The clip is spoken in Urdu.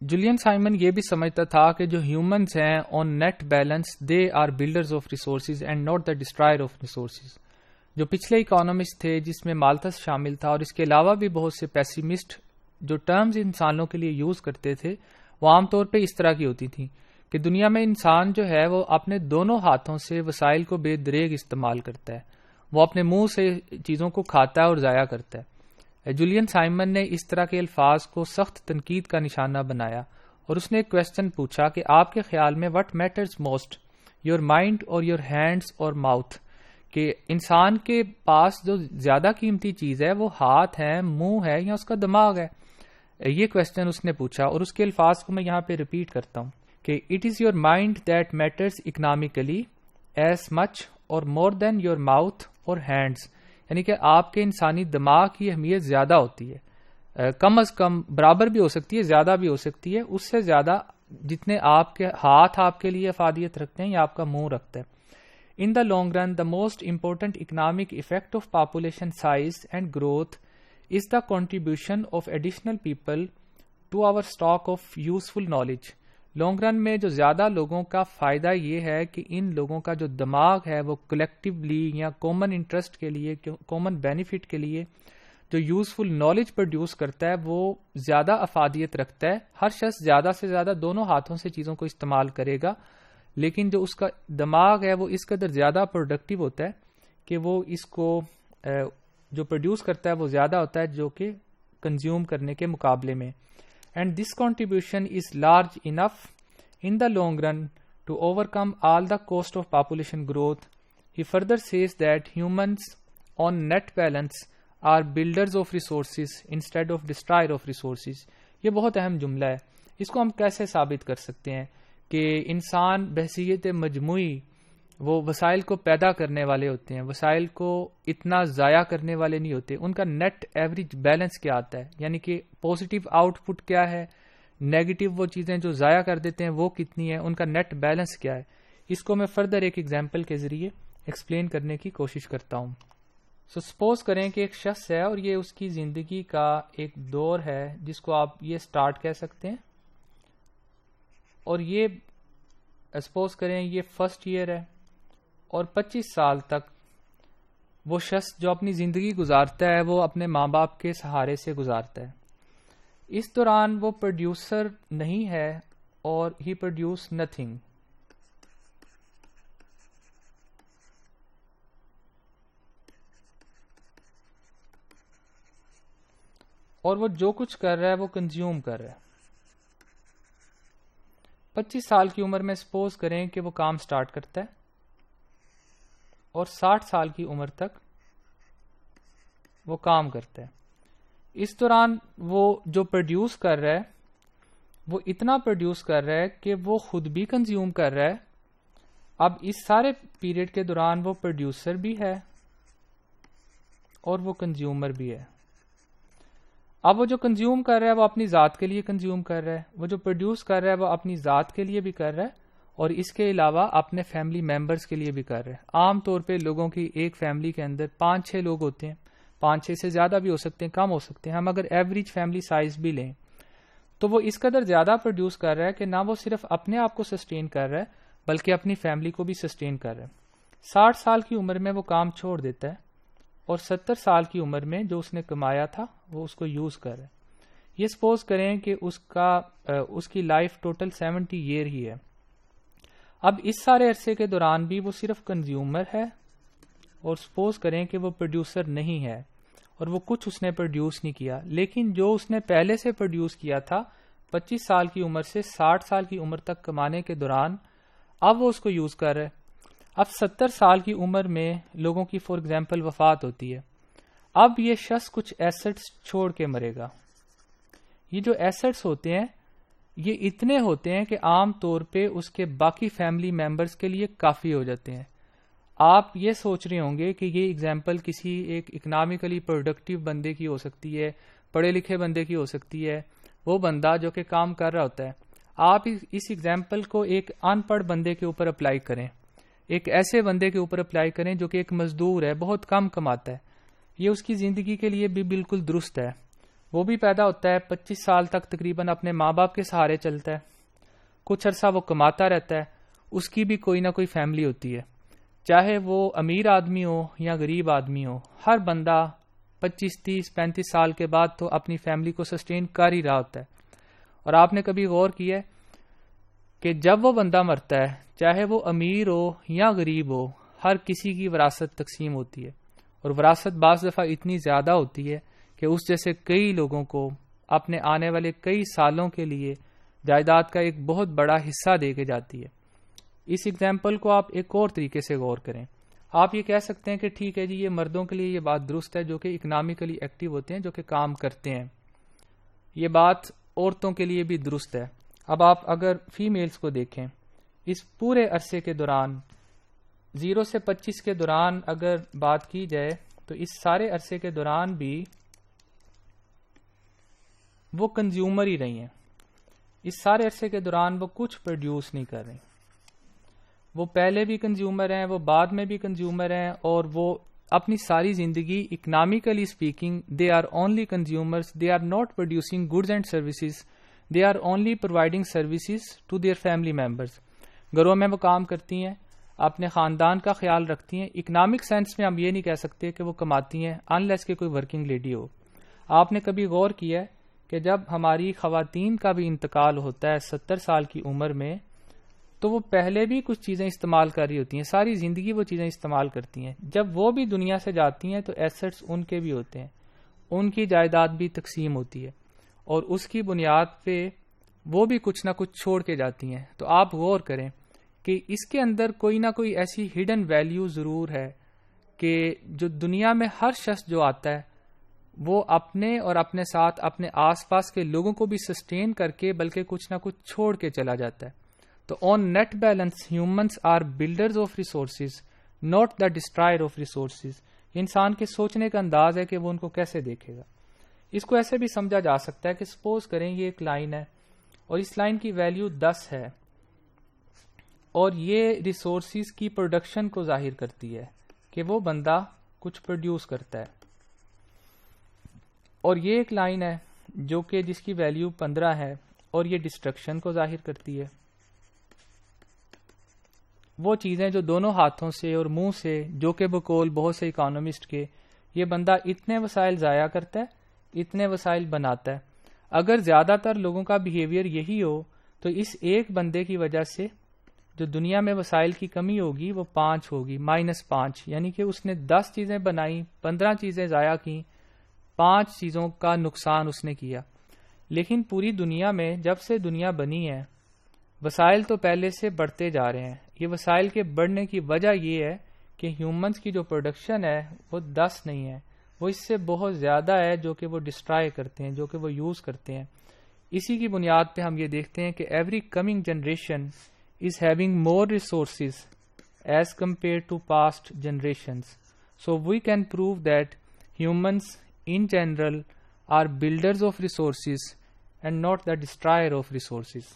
جولین سائمن یہ بھی سمجھتا تھا کہ جو ہیومنز ہیں on net balance they are builders of resources and not the destroyer of resources. جو پچھلے اکانومسٹ تھے جس میں مالتھس شامل تھا اور اس کے علاوہ بھی بہت سے پیسیمسٹ جو ٹرمز انسانوں کے لیے یوز کرتے تھے وہ عام طور پہ اس طرح کی ہوتی تھیں کہ دنیا میں انسان جو ہے وہ اپنے دونوں ہاتھوں سے وسائل کو بے دریغ استعمال کرتا ہے. وہ اپنے منہ سے چیزوں کو کھاتا ہے اور ضائع کرتا ہے. جولین سائمن نے اس طرح کے الفاظ کو سخت تنقید کا نشانہ بنایا اور اس نے ایک کویسچن پوچھا کہ آپ کے خیال میں what matters most, your mind اور یور ہینڈز اور ماؤتھ، کہ انسان کے پاس جو زیادہ قیمتی چیز ہے وہ ہاتھ ہے، منہ ہے یا اس کا دماغ ہے. یہ کویسچن اس نے پوچھا اور اس کے الفاظ کو میں یہاں پہ ریپیٹ کرتا ہوں کہ it is your mind that matters economically as much اور مور دین یور ماؤتھ اور ہینڈز، یعنی کہ آپ کے انسانی دماغ کی اہمیت زیادہ ہوتی ہے، کم از کم برابر بھی ہو سکتی ہے، زیادہ بھی ہو سکتی ہے، اس سے زیادہ جتنے آپ کے ہاتھ آپ کے لیے افادیت رکھتے ہیں یا آپ کا منہ رکھتا ہے. In the long run, the most important economic effect of population size and growth is the contribution of additional people to our stock of useful knowledge. Long run میں جو زیادہ لوگوں کا فائدہ یہ ہے کہ ان لوگوں کا جو دماغ ہے وہ کلیکٹیولی یا کامن انٹرسٹ کے لیے، کامن بینیفٹ کے لیے جو یوزفل نالج پروڈیوس کرتا ہے وہ زیادہ افادیت رکھتا ہے. ہر شخص زیادہ سے زیادہ دونوں ہاتھوں سے چیزوں کو استعمال کرے گا، لیکن جو اس کا دماغ ہے وہ اس قدر زیادہ پروڈکٹیو ہوتا ہے کہ وہ اس کو جو پروڈیوس کرتا ہے وہ زیادہ ہوتا ہے جو کہ کنزیوم کرنے کے مقابلے میں. And this contribution is large enough in the long run to overcome all the cost of population growth. He further says that humans on net balance are builders of resources instead of destroyer of resources. یہ بہت اہم جملہ ہے. اس کو ہم کیسے ثابت کر سکتے ہیں کہ انسان بحیثیت مجموعی وہ وسائل کو پیدا کرنے والے ہوتے ہیں، وسائل کو اتنا ضائع کرنے والے نہیں ہوتے. ان کا نیٹ ایوریج بیلنس کیا آتا ہے، یعنی کہ پازیٹیو آؤٹ پٹ کیا ہے، نیگیٹو وہ چیزیں جو ضائع کر دیتے ہیں وہ کتنی ہے، ان کا نیٹ بیلنس کیا ہے. اس کو میں فردر ایک ایگزامپل کے ذریعے ایکسپلین کرنے کی کوشش کرتا ہوں. سپوز کریں کہ ایک شخص ہے اور یہ اس کی زندگی کا ایک دور ہے جس کو آپ یہ سٹارٹ کہہ سکتے ہیں، اور یہ سپوز کریں یہ فرسٹ ایئر ہے اور 25 سال تک وہ شخص جو اپنی زندگی گزارتا ہے وہ اپنے ماں باپ کے سہارے سے گزارتا ہے. اس دوران وہ پروڈیوسر نہیں ہے اور ہی پروڈیوس نتھنگ. اور وہ جو کچھ کر رہا ہے وہ کنزیوم کر رہا ہے. 25 سال کی عمر میں سپوز کریں کہ وہ کام سٹارٹ کرتا ہے اور 60 سال کی عمر تک وہ کام کرتا ہے. اس دوران وہ جو پروڈیوس کر رہا ہے وہ اتنا پروڈیوس کر رہا ہے کہ وہ خود بھی کنزیوم کر رہا ہے. اب اس سارے پیریڈ کے دوران وہ پروڈیوسر بھی ہے اور وہ کنزیومر بھی ہے. اب وہ جو کنزیوم کر رہا ہے وہ اپنی ذات کے لیے کنزیوم کر رہا ہے، وہ جو پروڈیوس کر رہا ہے وہ اپنی ذات کے لیے بھی کر رہا ہے اور اس کے علاوہ اپنے فیملی ممبرز کے لیے بھی کر رہا ہے. عام طور پہ لوگوں کی ایک فیملی کے اندر 5-6 لوگ ہوتے ہیں، 5-6 سے زیادہ بھی ہو سکتے ہیں، کم ہو سکتے ہیں. ہم اگر ایوریج فیملی سائز بھی لیں تو وہ اس قدر زیادہ پروڈیوس کر رہا ہے کہ نہ وہ صرف اپنے آپ کو سسٹین کر رہا ہے بلکہ اپنی فیملی کو بھی سسٹین کر رہا ہے. 60 سال کی عمر میں وہ کام چھوڑ دیتا ہے اور 70 سال کی عمر میں جو اس نے کمایا تھا وہ اس کو یوز کر رہا ہے. یہ سپوز کریں کہ اس کی لائف ٹوٹل 70 ایئر ہی ہے. اب اس سارے عرصے کے دوران بھی وہ صرف کنزیومر ہے اور سپوز کریں کہ وہ پروڈیوسر نہیں ہے اور وہ کچھ اس نے پروڈیوس نہیں کیا، لیکن جو اس نے پہلے سے پروڈیوس کیا تھا 25 سال کی عمر سے 60 سال کی عمر تک کمانے کے دوران اب وہ اس کو یوز کر رہا ہے. اب 70 سال کی عمر میں لوگوں کی فار ایگزامپل وفات ہوتی ہے. اب یہ شخص کچھ ایسٹس چھوڑ کے مرے گا. یہ جو ایسٹس ہوتے ہیں یہ اتنے ہوتے ہیں کہ عام طور پہ اس کے باقی فیملی ممبرز کے لیے کافی ہو جاتے ہیں. آپ یہ سوچ رہے ہوں گے کہ یہ ایگزامپل کسی ایک اکنامکلی پروڈکٹیو بندے کی ہو سکتی ہے، پڑھے لکھے بندے کی ہو سکتی ہے، وہ بندہ جو کہ کام کر رہا ہوتا ہے. آپ اس ایگزامپل کو ایک ان پڑھ بندے کے اوپر اپلائی کریں، ایک ایسے بندے کے اوپر اپلائی کریں جو کہ ایک مزدور ہے، بہت کم کماتا ہے. یہ اس کی زندگی کے لیے بھی بالکل درست ہے. وہ بھی پیدا ہوتا ہے 25 سال تک تقریباً اپنے ماں باپ کے سہارے چلتا ہے، کچھ عرصہ وہ کماتا رہتا ہے، اس کی بھی کوئی نہ کوئی فیملی ہوتی ہے، چاہے وہ امیر آدمی ہو یا غریب آدمی ہو، ہر بندہ 25 30 35 سال کے بعد تو اپنی فیملی کو سسٹین کر ہی رہا ہوتا ہے۔ اور آپ نے کبھی غور کیا ہے کہ جب وہ بندہ مرتا ہے، چاہے وہ امیر ہو یا غریب ہو، ہر کسی کی وراثت تقسیم ہوتی ہے، اور وراثت بعض دفعہ اتنی زیادہ ہوتی ہے کہ اس جیسے کئی لوگوں کو اپنے آنے والے کئی سالوں کے لیے جائیداد کا ایک بہت بڑا حصہ دے کے جاتی ہے۔ اس ایگزامپل کو آپ ایک اور طریقے سے غور کریں، آپ یہ کہہ سکتے ہیں کہ ٹھیک ہے جی، یہ مردوں کے لیے یہ بات درست ہے جو کہ اکنامکلی ایکٹیو ہوتے ہیں، جو کہ کام کرتے ہیں، یہ بات عورتوں کے لیے بھی درست ہے۔ اب آپ اگر فیمیلز کو دیکھیں، اس پورے عرصے کے دوران 0 سے 25 کے دوران اگر بات کی جائے تو اس سارے عرصے کے دوران بھی وہ کنزیومر ہی رہی ہیں، اس سارے عرصے کے دوران وہ کچھ پروڈیوس نہیں کر رہی، وہ پہلے بھی کنزیومر ہیں، وہ بعد میں بھی کنزیومر ہیں، اور وہ اپنی ساری زندگی economically speaking they are only consumers, they are not producing goods and services, they are only providing services to their family members. گھروں میں وہ کام کرتی ہیں، اپنے خاندان کا خیال رکھتی ہیں، اکنامک سینس میں ہم یہ نہیں کہہ سکتے کہ وہ کماتی ہیں انلیس کہ کوئی ورکنگ لیڈی ہو۔ آپ نے کبھی غور کیا ہے کہ جب ہماری خواتین کا بھی انتقال ہوتا ہے 70 سال کی عمر میں، تو وہ پہلے بھی کچھ چیزیں استعمال کر رہی ہوتی ہیں، ساری زندگی وہ چیزیں استعمال کرتی ہیں، جب وہ بھی دنیا سے جاتی ہیں تو ایسٹس ان کے بھی ہوتے ہیں، ان کی جائیداد بھی تقسیم ہوتی ہے، اور اس کی بنیاد پہ وہ بھی کچھ نہ کچھ چھوڑ کے جاتی ہیں۔ تو آپ غور کریں کہ اس کے اندر کوئی نہ کوئی ایسی ہڈن ویلیو ضرور ہے کہ جو دنیا میں ہر شخص جو آتا ہے وہ اپنے اور اپنے ساتھ اپنے آس پاس کے لوگوں کو بھی سسٹین کر کے بلکہ کچھ نہ کچھ چھوڑ کے چلا جاتا ہے۔ تو on net balance humans are builders of resources not the destroyer of resources. انسان کے سوچنے کا انداز ہے کہ وہ ان کو کیسے دیکھے گا۔ اس کو ایسے بھی سمجھا جا سکتا ہے کہ سپوز کریں یہ ایک لائن ہے اور اس لائن کی ویلیو 10 ہے، اور یہ ریسورسز کی پروڈکشن کو ظاہر کرتی ہے کہ وہ بندہ کچھ پروڈیوس کرتا ہے، اور یہ ایک لائن ہے جو کہ جس کی ویلیو 15 ہے اور یہ ڈسٹرکشن کو ظاہر کرتی ہے۔ وہ چیزیں جو دونوں ہاتھوں سے اور منہ سے، جو کہ بقول بہت سے اکانومسٹ کے، یہ بندہ اتنے وسائل ضائع کرتا ہے، اتنے وسائل بناتا ہے۔ اگر زیادہ تر لوگوں کا بیہیویئر یہی ہو تو اس ایک بندے کی وجہ سے جو دنیا میں وسائل کی کمی ہوگی وہ 5 ہوگی، -5، یعنی کہ اس نے 10 چیزیں بنائی، 15 چیزیں ضائع کی، 5 چیزوں کا نقصان اس نے کیا۔ لیکن پوری دنیا میں جب سے دنیا بنی ہے وسائل تو پہلے سے بڑھتے جا رہے ہیں۔ یہ وسائل کے بڑھنے کی وجہ یہ ہے کہ ہیومنز کی جو پروڈکشن ہے وہ 10 نہیں ہے، وہ اس سے بہت زیادہ ہے جو کہ وہ ڈسٹرائے کرتے ہیں، جو کہ وہ یوز کرتے ہیں۔ اسی کی بنیاد پہ ہم یہ دیکھتے ہیں کہ every coming generation is having more resources as compared to past generations. So we can prove that humans in general are builders of resources and not the destroyer of resources.